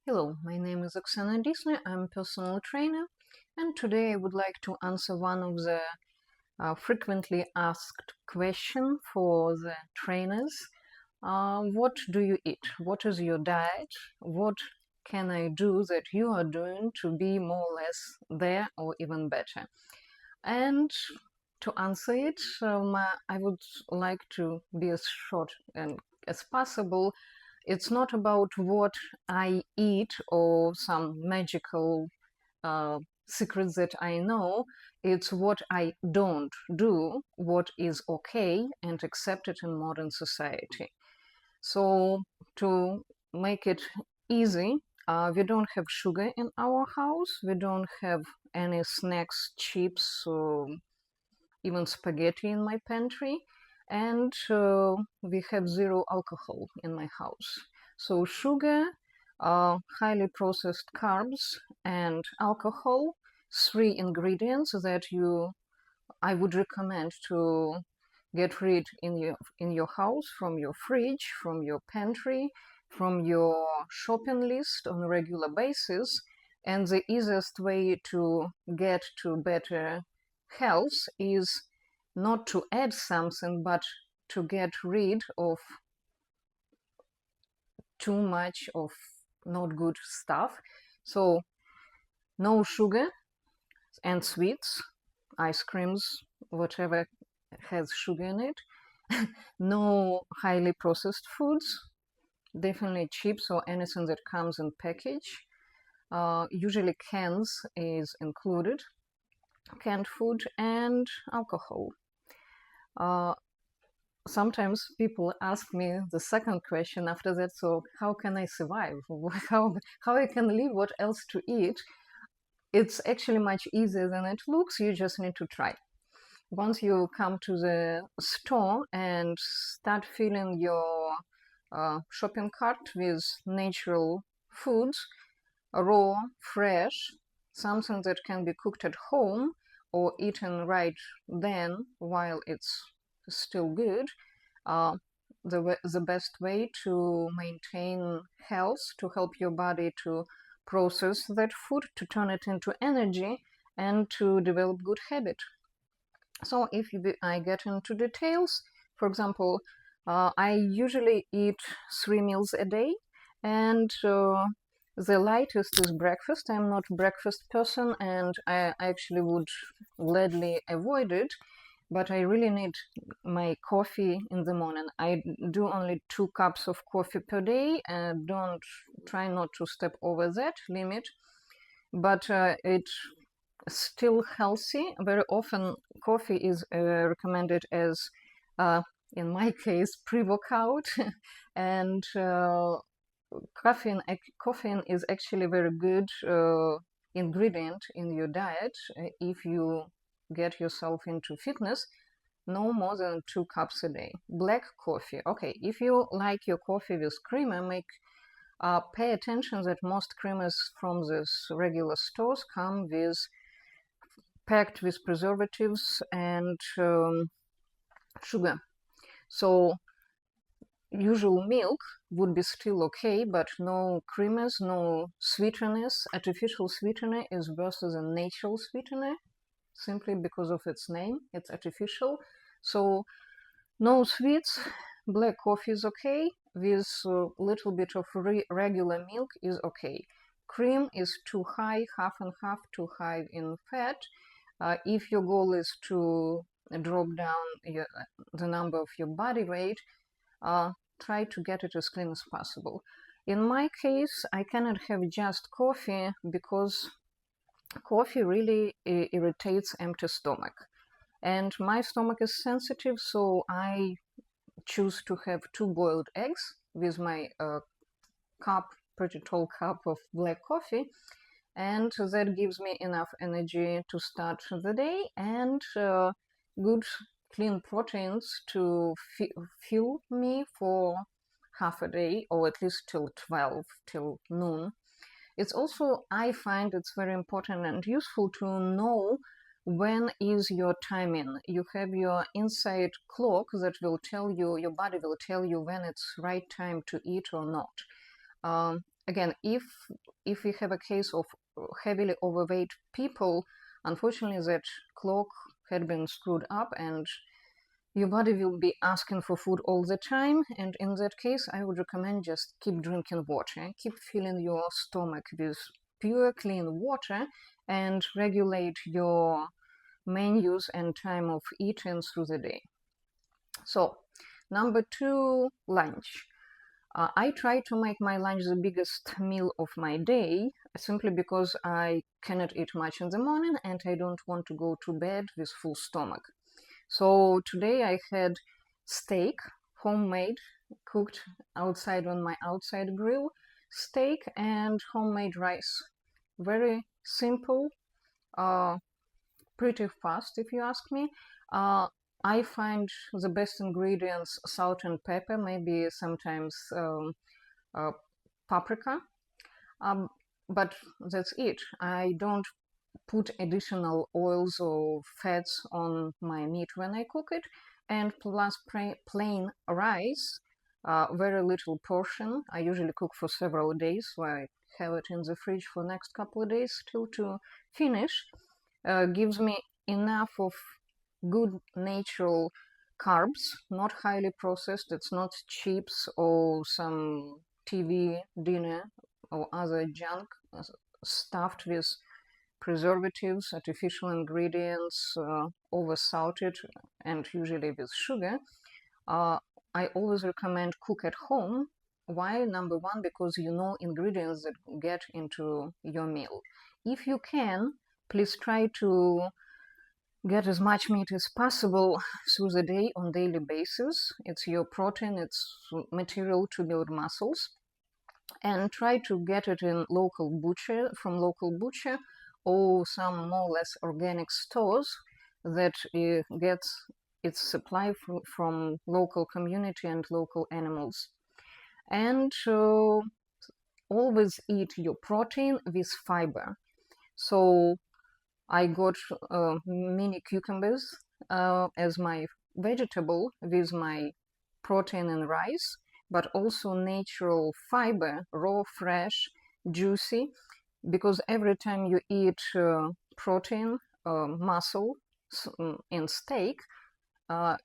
Hello, my name is Oksana Disney. I'm a personal trainer, and today I would like to answer one of the frequently asked question for the trainers. What do you eat? What is your diet? What can I do that you are doing to be more or less there or even better? And to answer it, I would like to be as short and as possible. It's not about what I eat or some magical uh, secrets that I know. It's what I don't do, what is okay and accepted in modern society. So, to make it easy, we don't have sugar in our house. We don't have any snacks, chips, or even spaghetti in my pantry, and we have zero alcohol in my house. So sugar, highly processed carbs, and alcohol, three ingredients that I would recommend to get rid in your house, from your fridge, from your pantry, from your shopping list on a regular basis. And the easiest way to get to better health is not to add something, but to get rid of too much of not good stuff. So no sugar and sweets, ice creams, whatever has sugar in it. No highly processed foods, definitely chips or anything that comes in package. Usually cans is included, canned food, and alcohol. Uh, Sometimes people ask me the second question after that, so how can I survive? How I can live, what else to eat? It's actually much easier than it looks. You just need to try. Once you come to the store and start filling your shopping cart with natural foods, raw, fresh, something that can be cooked at home or eaten right then while it's still good, uh, the best way to maintain health, to help your body to process that food, to turn it into energy, and to develop good habit. So if I get into details, for example, I usually eat 3 meals a day, and the lightest is breakfast. I'm not a breakfast person, and I actually would gladly avoid it, but I really need my coffee in the morning. I do only 2 cups of coffee per day, and don't try not to step over that limit, but it still healthy. Very often, coffee is recommended as, uh, in my case, pre-workout, and caffeine is actually a very good ingredient in your diet if you get yourself into fitness. No more than 2 cups a day. Black coffee. Okay, if you like your coffee with creamer, pay attention that most creamers from these regular stores come with packed with preservatives and sugar. So usual milk would be still okay, but no creamers, no sweeteners. Artificial sweetener is worse than natural sweetener, simply because of its name. It's artificial. So no sweets. Black coffee is okay. With a little bit of regular milk is okay. Cream is too high, half and half, too high in fat. If your goal is to drop down the number of your body weight, try to get it as clean as possible. In my case, I cannot have just coffee because coffee really irritates empty stomach. And my stomach is sensitive, so I choose to have 2 boiled eggs with my pretty tall cup of black coffee, and that gives me enough energy to start the day, and good clean proteins to fuel me for half a day, or at least till 12, till noon. It's also, I find it's very important and useful to know when is your timing. You have your inside clock that will tell you, your body will tell you when it's right time to eat or not. Again, if we have a case of heavily overweight people, unfortunately that clock had been screwed up and your body will be asking for food all the time, and in that case I would recommend just keep drinking water, keep filling your stomach with pure clean water, and regulate your menus and time of eating through the day. So number 2, lunch. I try to make my lunch the biggest meal of my day, simply because I cannot eat much in the morning and I don't want to go to bed with full stomach. So today I had steak, homemade, cooked outside on my outside grill, steak and homemade rice. Very simple, pretty fast if you ask me. I find the best ingredients salt and pepper, maybe sometimes paprika, um, but that's it. I don't put additional oils or fats on my meat when I cook it, and plus plain rice, very little portion. I usually cook for several days, so I have it in the fridge for next couple of days still to finish. Gives me enough of good natural carbs, not highly processed. It's not chips or some TV dinner or other junk stuffed with preservatives, artificial ingredients, over salted, and usually with sugar. I always recommend cook at home. Why? Number 1, because you know ingredients that get into your meal. If you can, please try to get as much meat as possible through the day on daily basis. It's your protein, it's material to build muscles. And try to get it in from local butcher or some more or less organic stores that gets its supply from local community and local animals. And always eat your protein with fiber. So I got mini cucumbers as my vegetable with my protein and rice, but also natural fiber, raw, fresh, juicy, because every time you eat protein, muscle, and steak,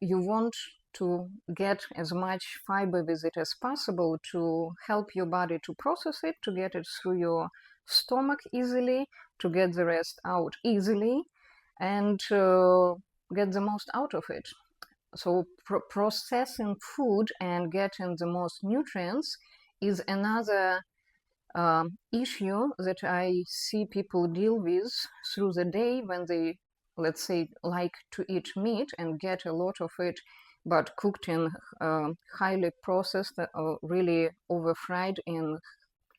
you want to get as much fiber with it as possible to help your body to process it, to get it through your stomach easily, to get the rest out easily, and get the most out of it. So processing food and getting the most nutrients is another issue that I see people deal with through the day when they, let's say, like to eat meat and get a lot of it, but cooked in highly processed or really over fried in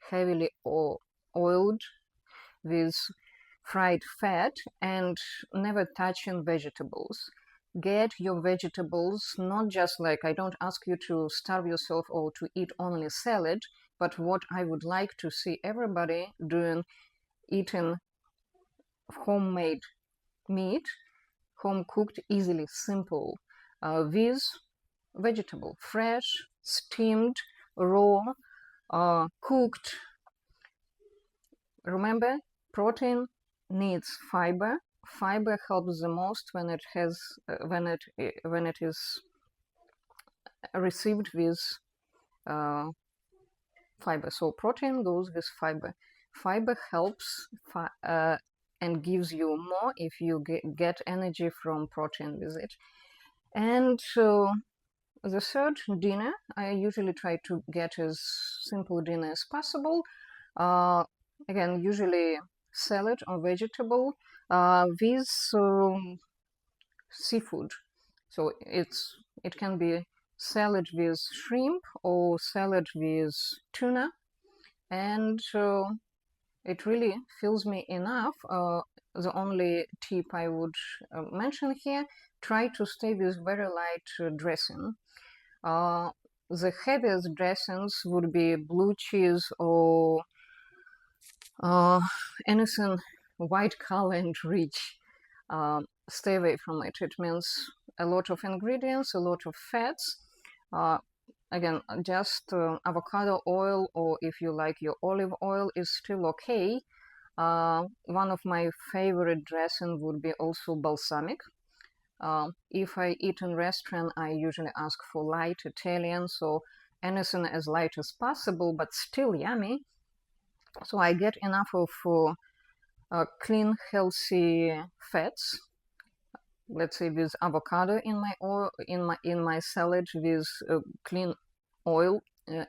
heavily oiled with fried fat, and never touching vegetables. Get your vegetables, not just like, I don't ask you to starve yourself or to eat only salad, but what I would like to see everybody doing, eating homemade meat, home cooked, easily, simple, with vegetable, fresh, steamed, raw, cooked. Remember, protein needs fiber. Fiber helps the most when it is received with fiber. So protein goes with fiber. Fiber helps and gives you more if you get energy from protein with it. And so the third, dinner, I usually try to get as simple dinner as possible. Again, usually salad or vegetable with seafood. So it can be salad with shrimp or salad with tuna, and it really fills me enough. The only tip I would mention here, try to stay with very light dressing. The heaviest dressings would be blue cheese or anything white color and rich. Stay away from it. It means a lot of ingredients, a lot of fats. again, just avocado oil, or if you like your olive oil, is still okay. One of my favorite dressing would be also balsamic. If I eat in restaurant, I usually ask for light Italian, so anything as light as possible, but still yummy. So I get enough of clean, healthy fats. Let's say with avocado in my oil, in my salad, with clean oil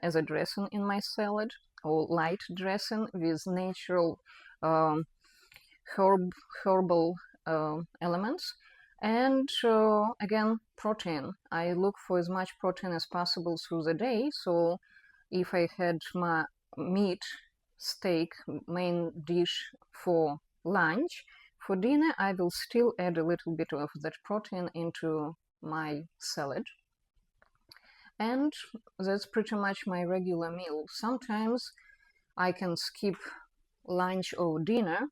as a dressing in my salad, or light dressing with natural um, herbal elements. And again, protein. I look for as much protein as possible through the day. So if I had my meat, steak, main dish for lunch, for dinner I will still add a little bit of that protein into my salad. And that's pretty much my regular meal. Sometimes I can skip lunch or dinner,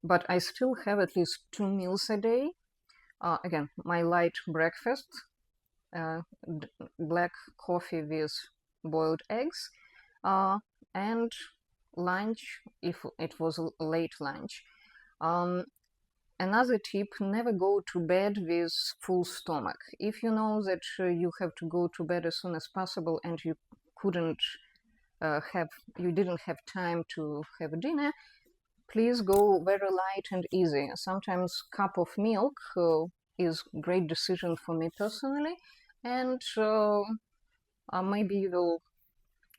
but I still have at least 2 meals a day. Again, my light breakfast, black coffee with boiled eggs, and lunch if it was a late lunch. Another tip, never go to bed with full stomach. If you know that you have to go to bed as soon as possible and you couldn't you didn't have time to have dinner, please go very light and easy. Sometimes cup of milk is great decision for me personally, and maybe you will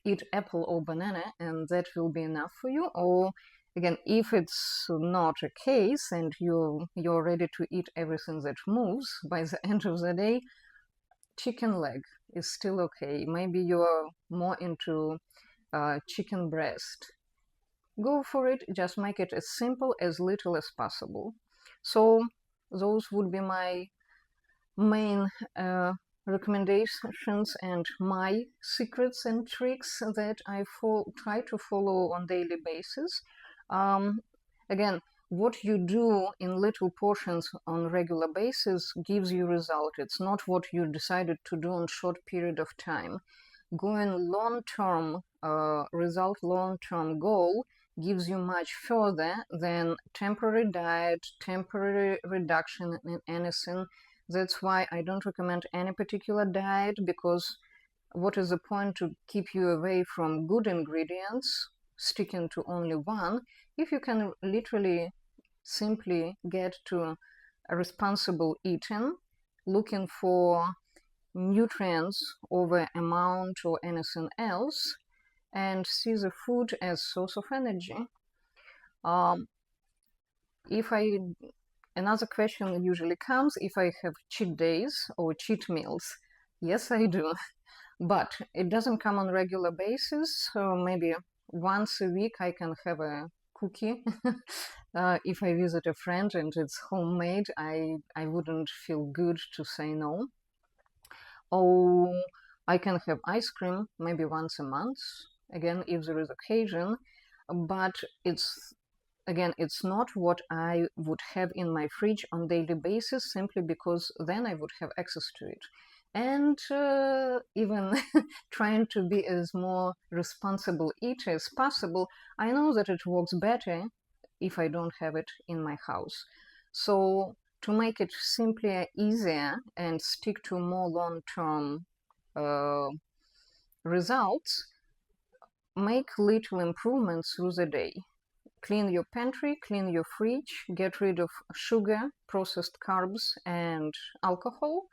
eat apple or banana and that will be enough for you. Or again, if it's not a case and you're ready to eat everything that moves by the end of the day, chicken leg is still okay. Maybe you're more into chicken breast. Go for it, just make it as simple, as little as possible. So those would be my main recommendations and my secrets and tricks that I try to follow on daily basis. Again, what you do in little portions on regular basis gives you result. It's not what you decided to do in short period of time. Going long-term result, long-term goal gives you much further than temporary diet, temporary reduction in anything. That's why I don't recommend any particular diet, because what is the point to keep you away from good ingredients, sticking to only one, if you can literally simply get to a responsible eating, looking for nutrients over amount or anything else, and see the food as source of energy. If I Another question usually comes if I have cheat days or cheat meals. Yes, I do, but it doesn't come on regular basis. So maybe once a week I can have a cookie. If I visit a friend and it's homemade, I wouldn't feel good to say no. Or I can have ice cream maybe once a month, again, if there is occasion, but it's not what I would have in my fridge on daily basis, simply because then I would have access to it. And even trying to be as more responsible eater as possible, I know that it works better if I don't have it in my house. So to make it simply easier and stick to more long-term results, make little improvements through the day. Clean your pantry, clean your fridge, get rid of sugar, processed carbs, and alcohol.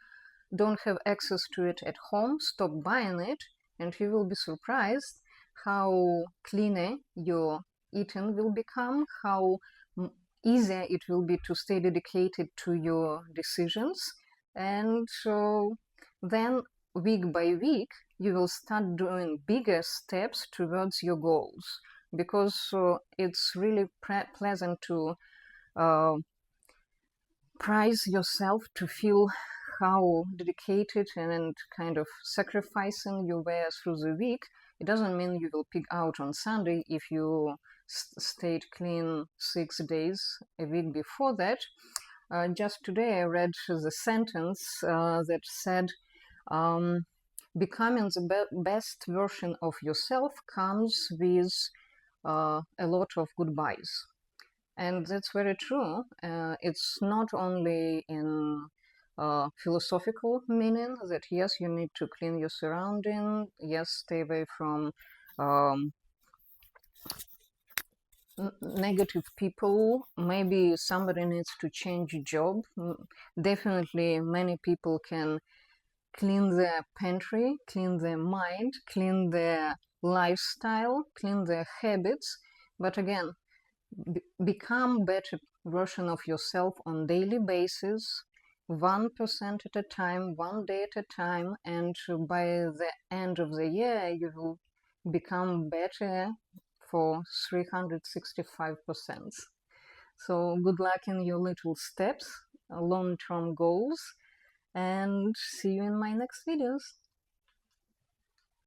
Don't have access to it at home, stop buying it, and you will be surprised how cleaner your eating will become, how easier it will be to stay dedicated to your decisions. And so then week by week, you will start doing bigger steps towards your goals, because it's really pleasant to prize yourself, to feel how dedicated and kind of sacrificing you were through the week. It doesn't mean you will pig out on Sunday if you stayed clean 6 days a week before that. Just today I read the sentence that said, becoming the best version of yourself comes with a lot of goodbyes. And that's very true. It's not only in philosophical meaning that yes, you need to clean your surrounding, yes, stay away from um, negative people. Maybe somebody needs to change job. Definitely, many people can clean their pantry, clean their mind, clean their lifestyle, clean their habits. But again, become better version of yourself on daily basis, 1% at a time, one day at a time, and by the end of the year you will become better for 365%. So good luck in your little steps, long-term goals, and see you in my next videos.